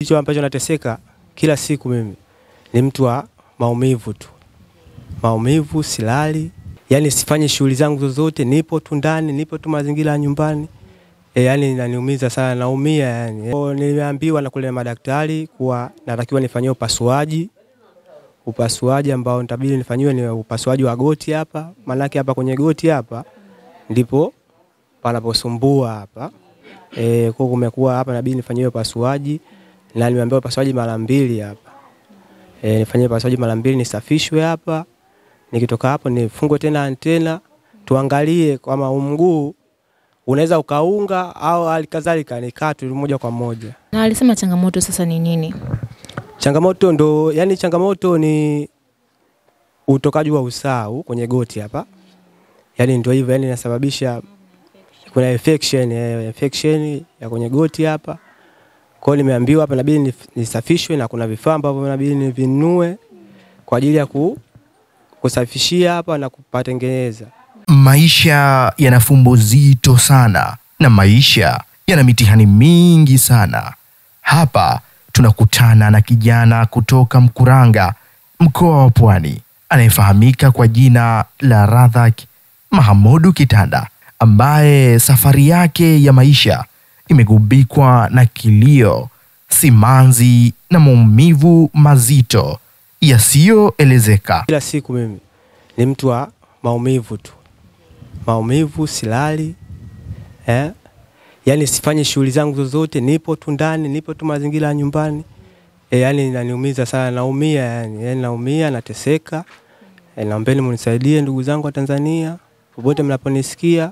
Hicho ambacho nateseka kila siku mimi ni mtu wa maumivu tu. Maumivu, silali, yani sifanyi shughuli zangu zozote, nipo tu ndani, nipo tu mazingira ya nyumbani. Yani inaniumiza sana, naumia yani. Niliambiwa na kule madaktari kuwa natakiwa nifanywe upasuaji. Upasuaji ambao nitabidi nifanywe ni upasuaji wa goti hapa. Maana yake hapa kwenye goti hapa ndipo panaposumbua hapa. Kwa kumekuwa hapa inabidi nifanywe upasuaji na nimeambiwa upasuaji mara 2 hapa. Nifanywe upasuaji mara 2 nisafishwe hapa. Nikitoka hapo nifungwe tena antena tuangalie kama mguu unaweza ukaunga au alikadhalika nikatwe moja kwa moja. Na alisema changamoto sasa ni nini? Changamoto ndo, yani changamoto ni utokaji wa usau kwenye goti hapa. Yani ndio hivyo, yani inasababisha kuna infection ya kwenye goti hapa. Kwa hiyo nimeambiwa hapa inabidi nisafishwe na kuna vifaa ambavyo inabidi nivinunue kwa ajili ya kusafishia hapa na kupatengeneza. Maisha yana fumbo zito sana na maisha yana mitihani mingi sana. Hapa tunakutana na kijana kutoka Mkuranga, mkoa wa Pwani, anayefahamika kwa jina la Razak Mahamudu Kitanda, ambaye safari yake ya maisha imegubikwa na kilio, simanzi na maumivu mazito yasiyoelezeka. Kila siku mimi ni mtu wa maumivu tu. Maumivu, silali, yani sifanyi shughuli zangu zozote, nipo tu ndani, nipo tu mazingira ya nyumbani. Yani inaniumiza sana, naumia yani naumia, nateseka. Naombeni mnisaidie ndugu zangu wa Tanzania, popote mnaponisikia,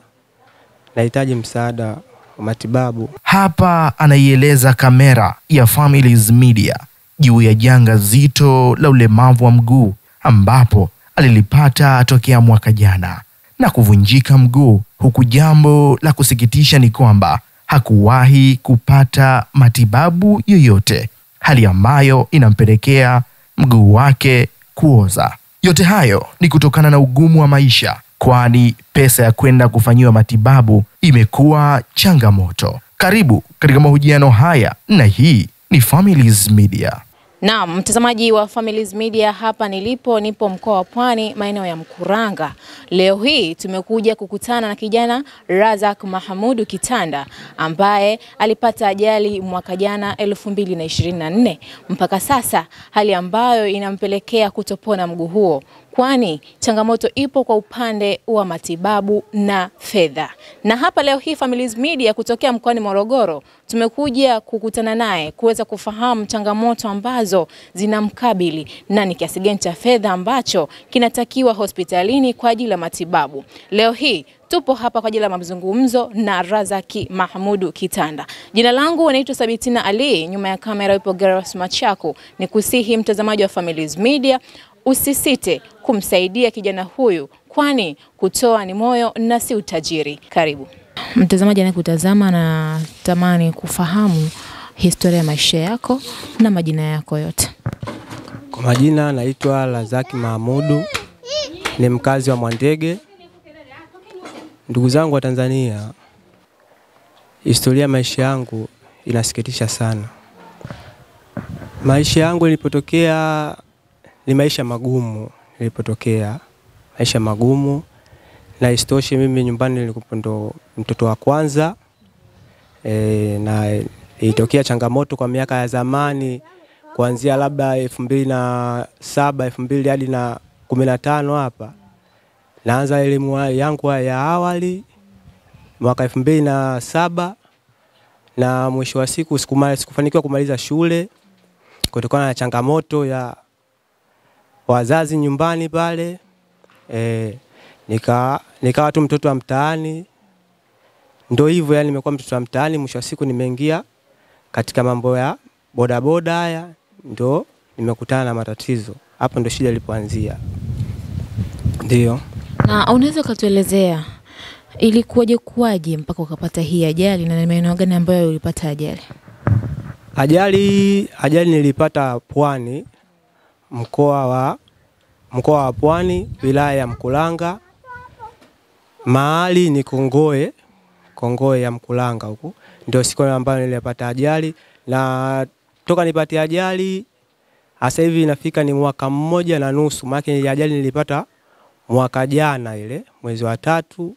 nahitaji msaada wa matibabu. Hapa anaieleza kamera ya Families Media juu ya janga zito la ulemavu wa mguu ambapo alilipata tokea mwaka jana na kuvunjika mguu, huku jambo la kusikitisha ni kwamba hakuwahi kupata matibabu yoyote, hali ambayo inampelekea mguu wake kuoza. Yote hayo ni kutokana na ugumu wa maisha, kwani pesa ya kwenda kufanyiwa matibabu imekuwa changamoto. Karibu katika mahojiano haya, na hii ni Families Media. Naam, mtazamaji wa Families Media, hapa nipo mkoa wa Pwani, maeneo ya Mkuranga. Leo hii tumekuja kukutana na kijana Razak Mahamudu Kitanda ambaye alipata ajali mwaka jana 2024. Mpaka sasa hali ambayo inampelekea kutopona mguu huo, kwani changamoto ipo kwa upande wa matibabu na fedha. Na hapa leo hii Families Media kutokea mkoani Morogoro tumekuja kukutana naye kuweza kufahamu changamoto ambazo zinamkabili na ni kiasi gani cha fedha ambacho kinatakiwa hospitalini kwa ajili ya matibabu. Leo hii tupo hapa kwa ajili ya mazungumzo na Razak Mahamudu Kitanda. Jina langu naitwa Sabitina Ali, nyuma ya kamera yupo Geras Machaku. Nikusihi mtazamaji wa Families Media usisite kumsaidia kijana huyu, kwani kutoa ni moyo na si utajiri. Karibu. Mtazamaji anayekutazama na tamani kufahamu historia ya maisha yako na majina yako yote. Kwa majina naitwa Razak Mahamudu, ni mkazi wa Mwandege. Ndugu zangu wa Tanzania, historia ya maisha yangu inasikitisha sana. Maisha yangu nilipotokea ni maisha magumu, maisha magumu, na isitoshe mimi nyumbani nilikuwa ndo mtoto wa kwanza. Na ilitokea changamoto kwa miaka ya zamani kuanzia labda 2007, 2000 hadi na 15 hapa. Naanza elimu yangu ya awali mwaka 2007 na mwisho wa siku sikufanikiwa kumaliza shule kutokana na changamoto ya wazazi nyumbani pale. Nikawa tu mtoto wa mtaani. Ndio hivyo, yani nimekuwa mtoto wa mtaani. Mwisho wa siku nimeingia katika mambo ya bodaboda haya, ndio nimekutana na matatizo. Hapo ndio shida ilipoanzia. Ndio. Na unaweza kutuelezea ilikuwaje mpaka ukapata hii ajali na maeneo gani ambayo ulipata ajali? Ajali nilipata Pwani, mkoa wa Pwani, wilaya ya Mkuranga. Mahali ni Kongoe ya Mkuranga huko. Ndio siku ambayo nilipata ajali, na toka nipate ajali sasa hivi inafika ni mwaka mmoja na nusu. Maana ile ajali nilipata mwaka jana ile mwezi wa 3,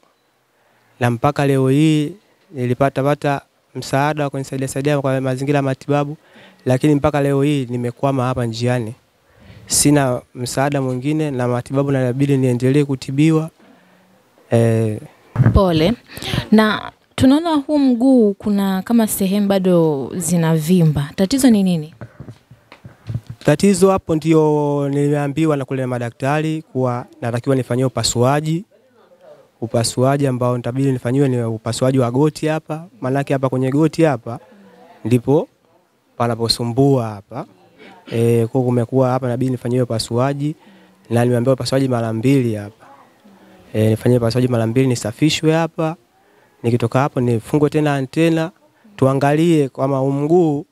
na mpaka leo hii nilipata msaada wa kunisaidia kwa mazingira ya matibabu, lakini mpaka leo hii nimekwama hapa njiani. Sina msaada mwingine na matibabu, na inabidi niendelee kutibiwa. Pole. Na tunaona huu mguu kuna kama sehemu bado zinavimba. Tatizo ni nini? Tatizo hapo ndio nimeambiwa na kule madaktari kuwa natakiwa nifanyie upasuaji ambao nitabidi nifanyiwe ni upasuaji wa goti hapa. Maana yake hapa kwenye goti hapa ndipo panaposumbua hapa. Kwa kumekuwa hapa inabidi nifanyiwe upasuaji, na nimeambiwa upasuaji mara 2 hapa. Nifanyie upasuaji mara 2, nisafishwe hapa. Nikitoka hapo nifungwe tena antena, tuangalie kama mguu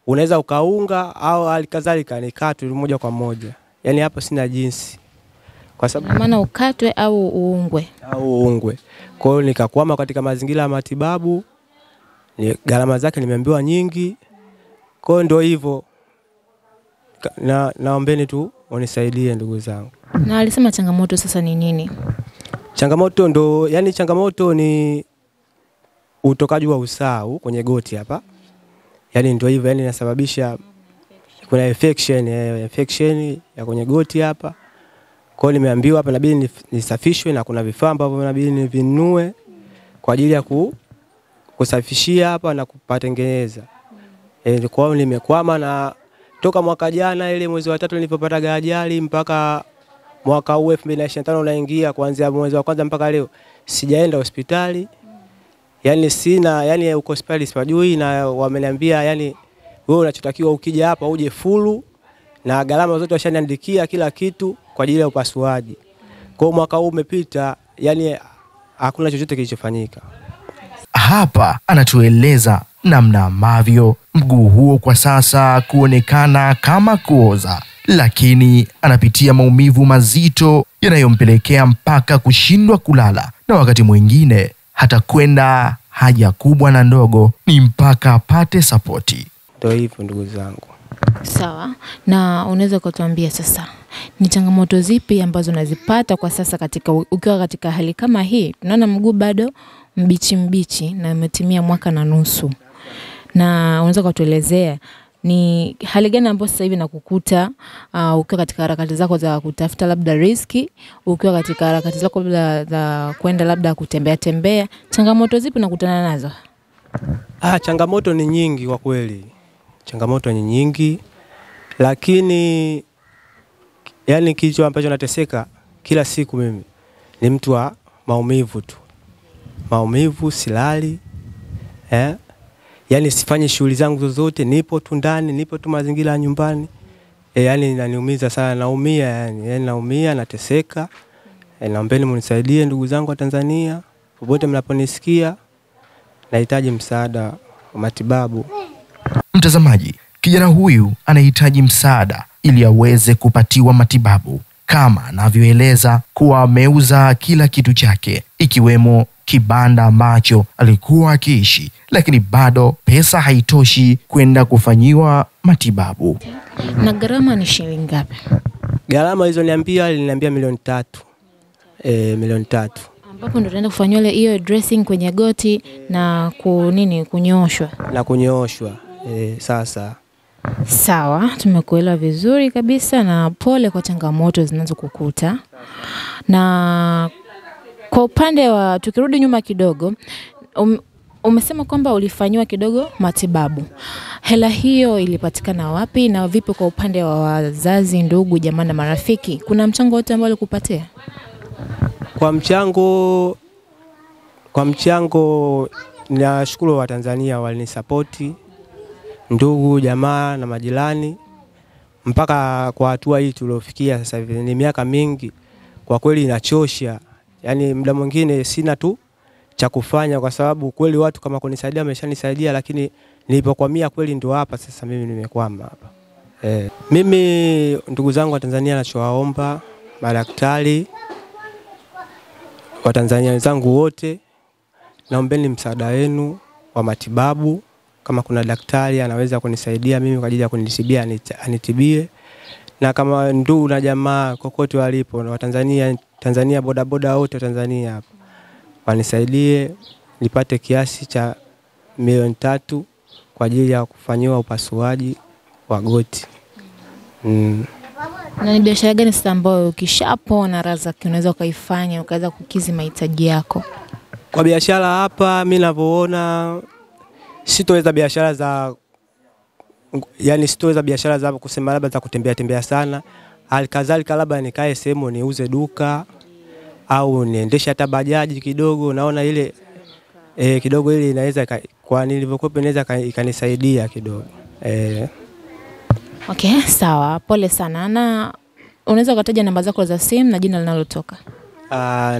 unaweza ukaunga au alikadhalika nikatwe moja kwa moja. Yaani hapo sina jinsi. Kwa sababu maana ukatwe au uungwe. Kwa hiyo nikakwama katika mazingira ya matibabu. Gharama zake nimeambiwa nyingi. Kwa hiyo ndio hivyo. Naombeni tu unisaidie ndugu zangu. Na alisema changamoto sasa ni nini? Changamoto ni utokaji wa usahau kwenye goti hapa. Yaani ndio hivyo, yani inasababisha kuna infection ya kwenye goti hapa. Kwa hiyo nimeambiwa hapa inabidi nisafishwe, na kuna vifaa ambavyo inabidi nivinunue kwa ajili ya kusafishia hapa na kupatengeneza. Kwa hiyo nimekwama, na toka mwaka jana ile mwezi wa 3 nilipopata ajali mpaka mwaka huu 2025 unaingia, kuanzia mwezi wa kwanza mpaka leo sijaenda hospitali. Yaani sina, yani uko hospitali sipajui, na wameniambia yani wewe unachotakiwa ukija hapa uje fulu, na gharama zote washaniandikia kila kitu kwa ajili ya upasuaji. Kwa mwaka huu umepita, yani hakuna chochote kilichofanyika. Hapa anatueleza namna ambavyo mguu huo kwa sasa kuonekana kama kuoza, lakini anapitia maumivu mazito yanayompelekea mpaka kushindwa kulala, na wakati mwingine hata kwenda haja kubwa na ndogo ni mpaka apate sapoti. Ndio hivyo ndugu zangu. Sawa. Na unaweza kutuambia sasa ni changamoto zipi ambazo unazipata kwa sasa ukiwa katika hali kama hii? Tunaona mguu bado mbichi na umetimia mwaka na nusu. Na unaweza kutuelezea ni hali gani ambayo sasa hivi nakukuta ukiwa katika harakati zako za kutafuta labda riziki, ukiwa katika harakati zako za kwenda labda kutembea, changamoto zipi unakutana nazo? Changamoto ni nyingi kwa kweli. Changamoto ni nyingi, lakini yani kitu ambacho nateseka kila siku mimi ni mtu wa maumivu tu. Maumivu, silali. Yani sifanye shughuli zangu zozote, nipo tu ndani, nipo tu mazingira ya nyumbani. Yani inaniumiza sana, naumia yani naumia, nateseka. Naombeni mnisaidie ndugu zangu wa Tanzania, popote mnaponisikia, nahitaji msaada wa matibabu. Mtazamaji, kijana huyu anahitaji msaada ili aweze kupatiwa matibabu, kama anavyoeleza kuwa ameuza kila kitu chake, ikiwemo kibanda ambacho alikuwa akiishi, lakini bado pesa haitoshi kwenda kufanyiwa matibabu. Na gharama ni shilingi ngapi? Gharama hizo aliniambia milioni 3. Milioni 3. Ambapo ndio tunaenda kufanywa hiyo dressing kwenye goti na kunyooshwa. Na kunyooshwa. Sasa. Sawa, tumekuelewa vizuri kabisa, na pole kwa changamoto zinazokukuta. Na kwa upande wa tukirudi nyuma kidogo, umesema kwamba ulifanywa kidogo matibabu. Hela hiyo ilipatikana wapi na vipi kwa upande wa wazazi, ndugu, jamaa na marafiki? Kuna mchango wote ambao walikupatia? Kwa mchango nashukuru wa Tanzania walinisapoti, ndugu, jamaa na majirani, mpaka kwa hatua hii tuliofikia sasa hivi. Ni miaka mingi, kwa kweli inachosha. Yani muda mwingine sina tu cha kufanya, kwa sababu kweli watu kama kunisaidia wameshanisaidia, lakini nilipokwamia kweli ndio hapa sasa mimi nimekwama hapa. Mimi ndugu zangu wa Tanzania nachowaomba madaktari wa Tanzania wenzangu wote, naombeni msaada wenu wa matibabu. kama kuna daktari anaweza kunisaidia mimi kwa ajili ya kunitibia anitibie, na kama ndugu na jamaa kokote walipo na Tanzania bodaboda wote Tanzania hapa wanisaidie nipate kiasi cha 3 milioni kwa ajili ya kufanyiwa upasuaji wa goti. Na ni biashara gani sasa ambayo ukishapona Razak unaweza ukaifanya ukaweza kukizi mahitaji yako? Kwa biashara hapa mimi ninavyoona sitoweza biashara za kusema labda za kutembea sana. Alikadhalika labda nikae sehemu niuze duka au niendeshe hata bajaji kidogo, naona ile kidogo ile inaweza kwa nilivyokuwa inaweza ikanisaidia kidogo. Okay, sawa. Pole sana. Na unaweza kutaja namba zako za simu na jina linalotoka?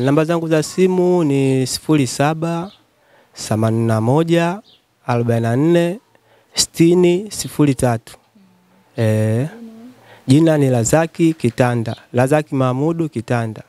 Namba zangu za simu ni 07 81 44 60 03. Jina ni Razak Kitanda. Razak Mahmud Kitanda.